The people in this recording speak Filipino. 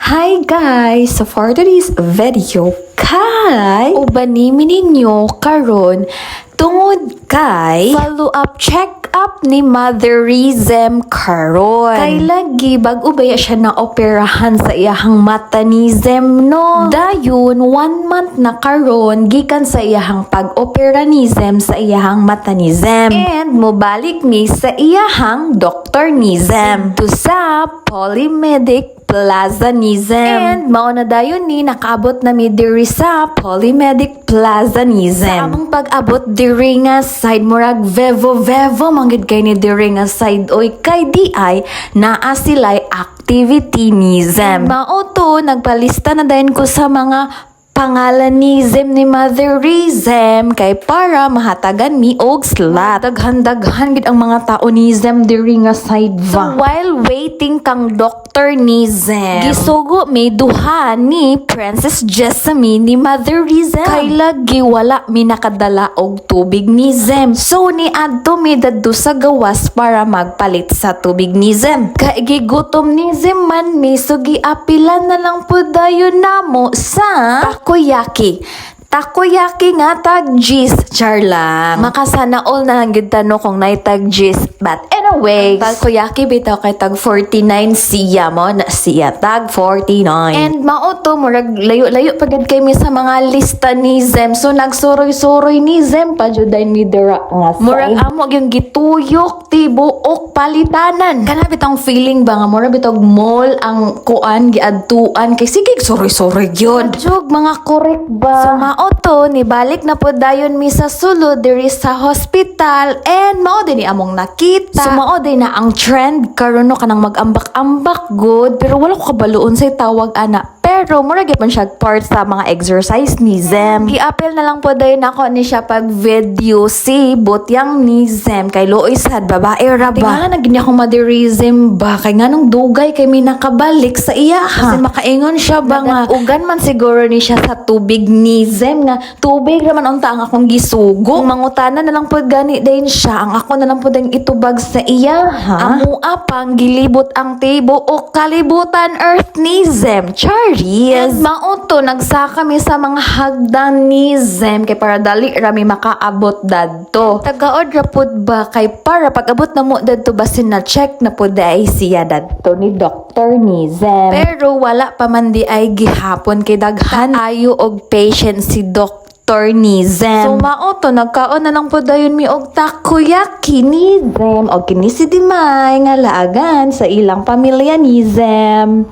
Hi guys! So for today's video, ubanimin ninyo karon tungod kay follow-up check-up ni Mother Rizem karon. Kay lagi bag-o baya siya na operahan sa iyahang mata ni Zem, no? Dayon, 1 month na karon gikan sa iyahang pag-opera ni Zem sa iyahang mata ni Zem. And mobalik mi sa iyahang doktor ni Zem to sa Polymedic Plaza ni Zem. And mao na dayon ni nakaabot na mi diri sa Polymedic Plaza ni Zem. Sa among pag-abot diri nga side murag vevo manggid kay ni diri nga side oy kay di ay naa sila'y activity ni Zem. Mao to nagpalista na dayon ko sa mga pangalan ni Zem ni Mother Rizem kay para mahatagan mi og slot. Daghan gid ang mga tao ni Zem diri nga side va. So while waiting kang doktor ni Zem, gisugo mi duha ni Princess Jessamine ni Mother Rizem. Kay lagi wala mi nakadala og tubig ni Zem. So ni adto mi dadto sa gawas para magpalit sa tubig ni Zem. Kay gigutom ni Zem man mi so giapilan na lang pud dayon namo sa Takoyaki nga tag gis. Char lang. Makasana all na lang gid tano kung nay tag gis. But anyway, takoyaki bitaw kay tag 49 siya mo na siya tag 49. And mao to murag layo-layo pagad kay mi sa mga lista ni Zem. So nagsuroy-suroy ni Zem pa juday ni dira nga sa murag amo yung gituyok tibuok palitanan. Kana bitang feeling ba nga murag bitog mall ang kuan giadtuan kay sige suroy-suroy gyud. Jog mga correct ba? So mao to nibalik na po dayon mi sa sulod diri sa hospital and mao din ni among nakita. So mao din na ang trend karon no kanang mag-ambak-ambak good pero wala ko kabaloon say tawag ana. Pero mura gyud man siya part sa mga exercise ni Zem. Gi-apel na lang po dayon ako ni siya pag video si butyang ni Zem kay luoy sad babae ra ba. Tingala na gini ako madirizem ba kay nganong dugay kay mi nakabalik sa iya ha. Kasi makaingon siya ba nga ugan man siguro ni siya sa tubig ni Zem nga tubig raman unta ang akong gisugo. Mangutana na lang po gani dayon siya ang ako na lang po dayon itubag sa iya ha. Amua pang gilibot ang tibo o kalibutan earth ni Zem. Charis. And mauto nagsaka kami sa mga hagdan ni Zem kay para dali rami makaabot dadto. Tagaod ra pud ba kay para pag-abot na mo dadto basin na check na pud ay siya dadto ni doktor ni Zem. Pero wala pa man di ay gihapon kay daghan ayo og patient si doktor ni Zem. So mauto nagkaon na lang po dayon mi og takoyaki ni Zem og kini si Dimay nga laagan sa ilang pamilya ni Zem.